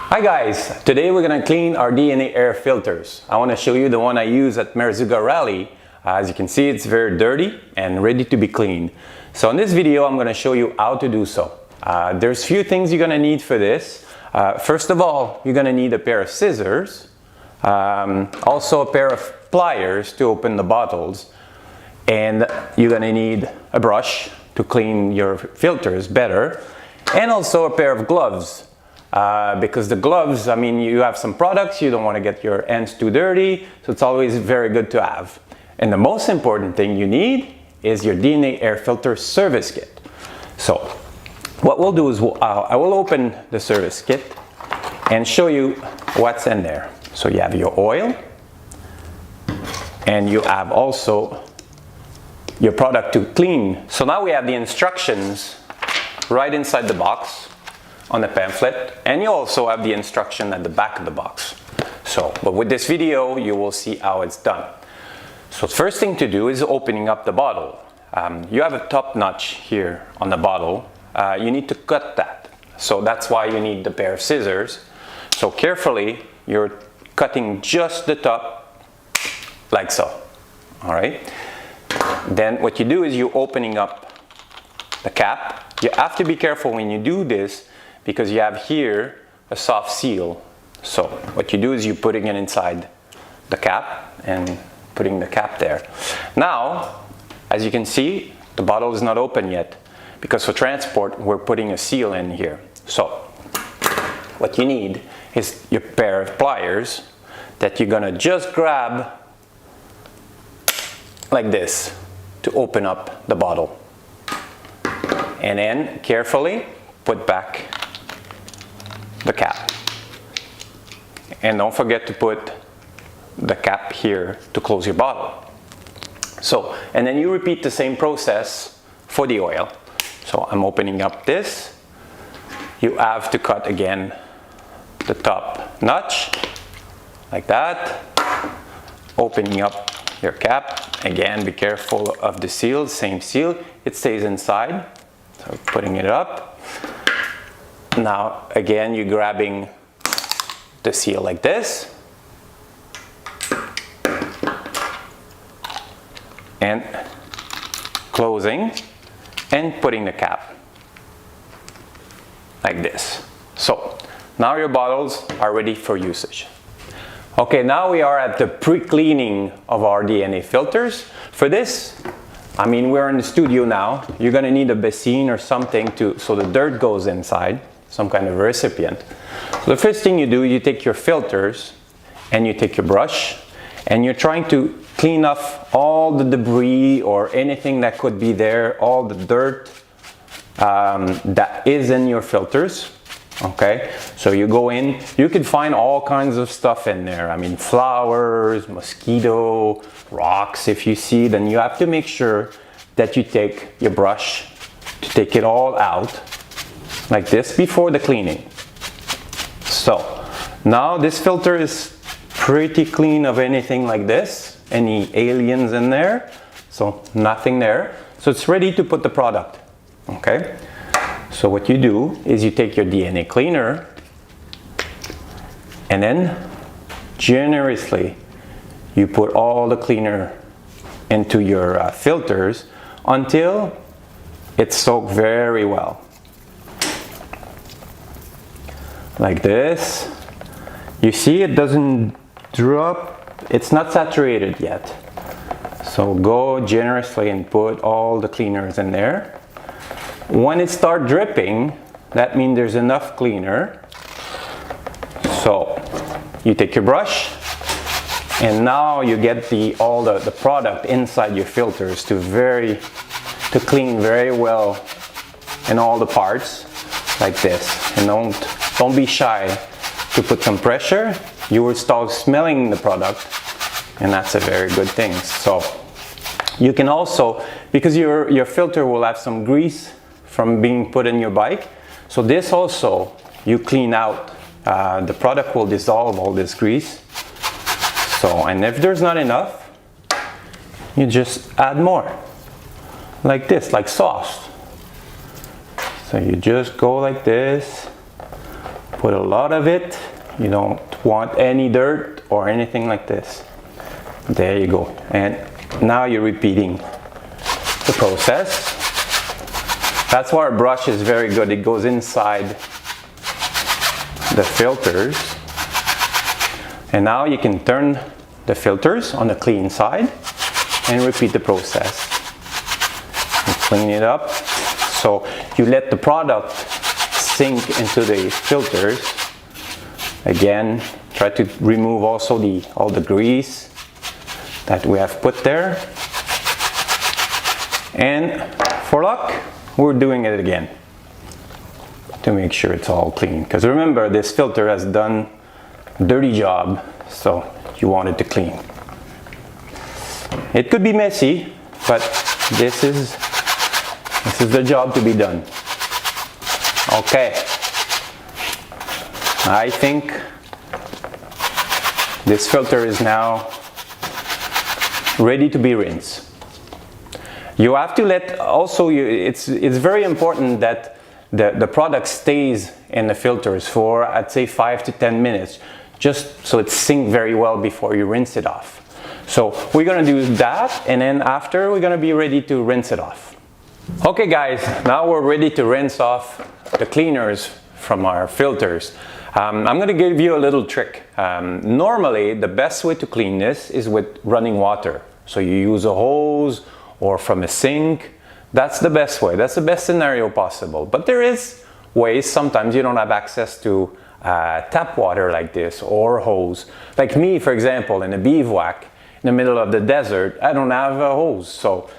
Hi guys, today we're going to clean our DNA air filters. I want to show you the one I use at Merzuga Rally. As you can see, it's very dirty and ready to be cleaned. So in this video, I'm going to show you how to do so. There's few things you're going to need for this. First of all, you're going to need a pair of scissors, also a pair of pliers to open the bottles, and you're going to need a brush to clean your filters better, and also a pair of gloves. Because the gloves, I mean, you have some products, you don't want to get your hands too dirty, so it's always very good to have. And the most important thing you need is your DNA air filter service kit. So what we'll do is I will open the service kit and show you what's in there. So you have your oil, and you have also your product to clean. So now we have the instructions right inside the box on the pamphlet, and you also have the instruction at the back of the box. But with this video, you will see how it's done. So the first thing to do is opening up the bottle. You have a top notch here on the bottle. You need to cut that. So that's why you need the pair of scissors. So carefully, you're cutting just the top, like so. All right. Then what you do is you're opening up the cap. You have to be careful when you do this, because you have here a soft seal. So what you do is you're putting it inside the cap and putting the cap there. Now, as you can see, the bottle is not open yet, because for transport, we're putting a seal in here. So what you need is your pair of pliers that you're gonna just grab like this to open up the bottle. And then carefully put back the cap, and don't forget to put the cap here to close your bottle. So, and then you repeat the same process for the oil. So I'm opening up this. You have to cut again the top notch like that, opening up your cap. Again, be careful of the seal, same seal, it stays inside. So putting it up. Now again, you're grabbing the seal like this, and closing and putting the cap like this. So now your bottles are ready for usage. Okay, now we are at the pre-cleaning of our DNA filters. For this, I mean, we're in the studio now. You're gonna need a basin or something so the dirt goes inside, some kind of recipient. So the first thing you do, you take your filters and you take your brush, and you're trying to clean off all the debris or anything that could be there, all the dirt that is in your filters. Okay, so you go in, you can find all kinds of stuff in there. I mean, flowers, mosquito, rocks, if you see, then you have to make sure that you take your brush to take it all out like this before the cleaning. So now this filter is pretty clean of anything like this, any aliens in there, so nothing there. So it's ready to put the product. Okay. So what you do is you take your DNA cleaner, and then generously you put all the cleaner into your filters until it's soaked very well. Like this. You see it doesn't drop, it's not saturated yet. So go generously and put all the cleaners in there. When it starts dripping, that means there's enough cleaner. So you take your brush, and now you get all the product inside your filters to clean very well in all the parts like this. And don't be shy to put some pressure. You will start smelling the product, and that's a very good thing. So you can also, because your filter will have some grease from being put in your bike, so this also you clean out. The product will dissolve all this grease. So, and if there's not enough, you just add more, like this, like sauce. So you just go like this, Put a lot of it. You don't want any dirt or anything like this. There you go. And now you're repeating the process. That's why our brush is very good. It goes inside the filters. And now you can turn the filters on the clean side and repeat the process. You clean it up. So you let the product sink into the filters. Again, try to remove also all the grease that we have put there. And for luck, we're doing it again to make sure it's all clean. Because remember, this filter has done a dirty job, so you want it to clean. It could be messy, but this is the job to be done. Okay. I think this filter is now ready to be rinsed. You have to let also, it's very important that the product stays in the filters for, I'd say, 5 to 10 minutes, just so it sinks very well before you rinse it off. So we're gonna do that, and then after we're gonna be ready to rinse it off. Okay guys, now we're ready to rinse off the cleaners from our filters. I'm going to give you a little trick. Normally, the best way to clean this is with running water. So you use a hose or from a sink. That's the best way. That's the best scenario possible. But there is ways, sometimes you don't have access to tap water like this or hose. Like me, for example, in a bivouac in the middle of the desert, I don't have a hose. So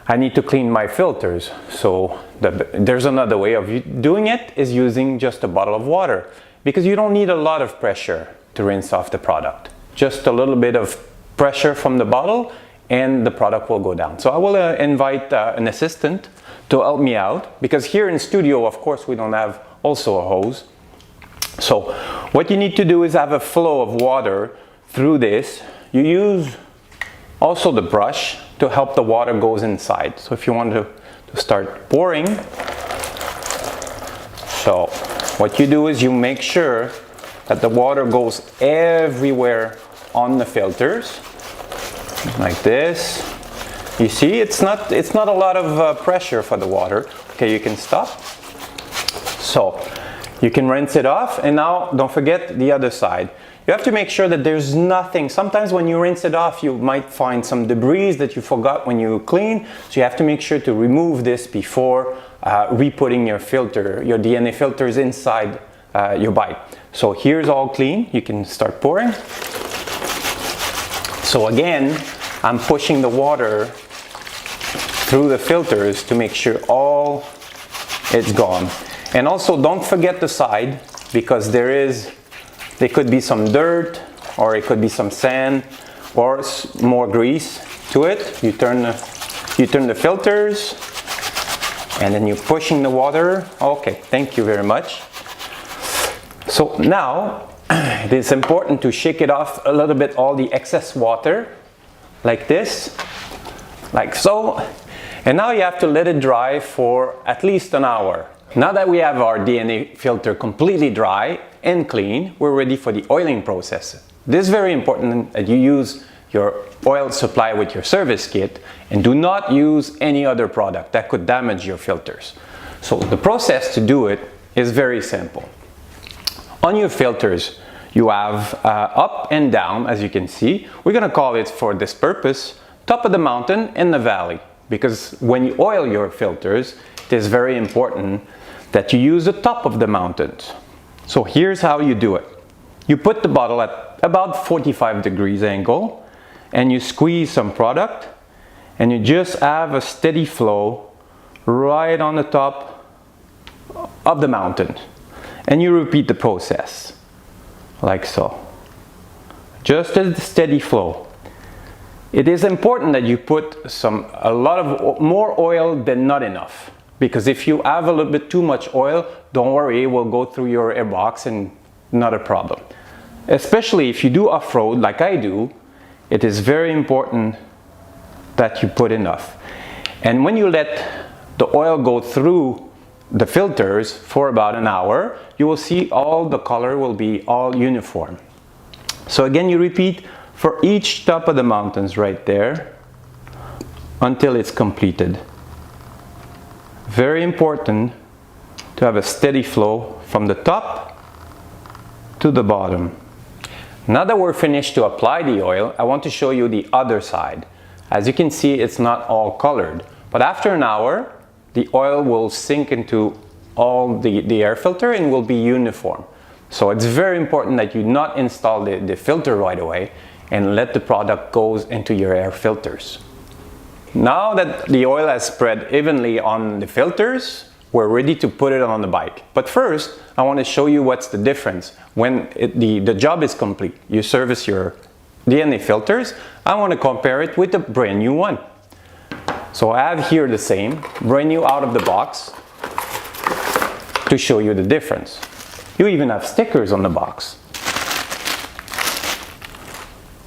I need to clean my filters. So there's another way of doing it, is using just a bottle of water. Because you don't need a lot of pressure to rinse off the product. Just a little bit of pressure from the bottle and the product will go down. So I will invite an assistant to help me out, because here in studio, of course, we don't have also a hose. So what you need to do is have a flow of water through this. You use also the brush to help the water goes inside. So if you want to start pouring, so what you do is you make sure that the water goes everywhere on the filters, like this. You see, it's not a lot of pressure for the water. Okay, you can stop. So you can rinse it off, and now don't forget the other side. You have to make sure that there's nothing. Sometimes when you rinse it off, you might find some debris that you forgot when you clean. So you have to make sure to remove this before re-putting your filter, your DNA filters inside your bike. So here's all clean. You can start pouring. So again, I'm pushing the water through the filters to make sure all it's gone. And also don't forget the side, because there could be some dirt, or it could be some sand, or more grease to it. You turn the filters, and then you're pushing the water. Okay, thank you very much. So now it is important to shake it off a little bit, all the excess water, like this, like so. And now you have to let it dry for at least an hour. Now that we have our DNA filter completely dry and clean, we're ready for the oiling process. This is very important that you use your oil supply with your service kit, and do not use any other product that could damage your filters. So the process to do it is very simple. On your filters, you have up and down, as you can see. We're going to call it, for this purpose, top of the mountain and the valley. Because when you oil your filters, it is very important that you use the top of the mountains. So here's how you do it. You put the bottle at about 45 degrees angle, and you squeeze some product, and you just have a steady flow right on the top of the mountain. And you repeat the process, like so. Just a steady flow. It is important that you put a lot of more oil than not enough. Because if you have a little bit too much oil, don't worry, it will go through your airbox and not a problem. Especially if you do off-road like I do, it is very important that you put enough. And when you let the oil go through the filters for about an hour, you will see all the color will be all uniform. So again, you repeat for each top of the mountains right there until it's completed. Very important to have a steady flow from the top to the bottom. Now that we're finished to apply the oil, I want to show you the other side. As you can see, it's not all colored, but after an hour, the oil will sink into all the air filter and will be uniform. So it's very important that you not install the filter right away and let the product go into your air filters. Now that the oil has spread evenly on the filters, we're ready to put it on the bike. But first, I want to show you what's the difference when the job is complete. You service your DNA filters. I want to compare it with the brand new one. So I have here the same, brand new out of the box, to show you the difference. You even have stickers on the box.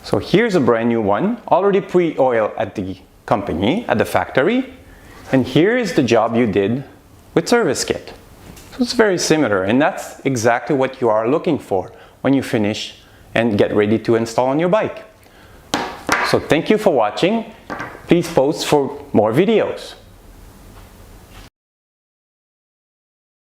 So here's a brand new one, already pre-oiled at the company, at the factory. And here's the job you did with service kit. So it's very similar, and that's exactly what you are looking for when you finish and get ready to install on your bike. So thank you for watching. Please post for more videos.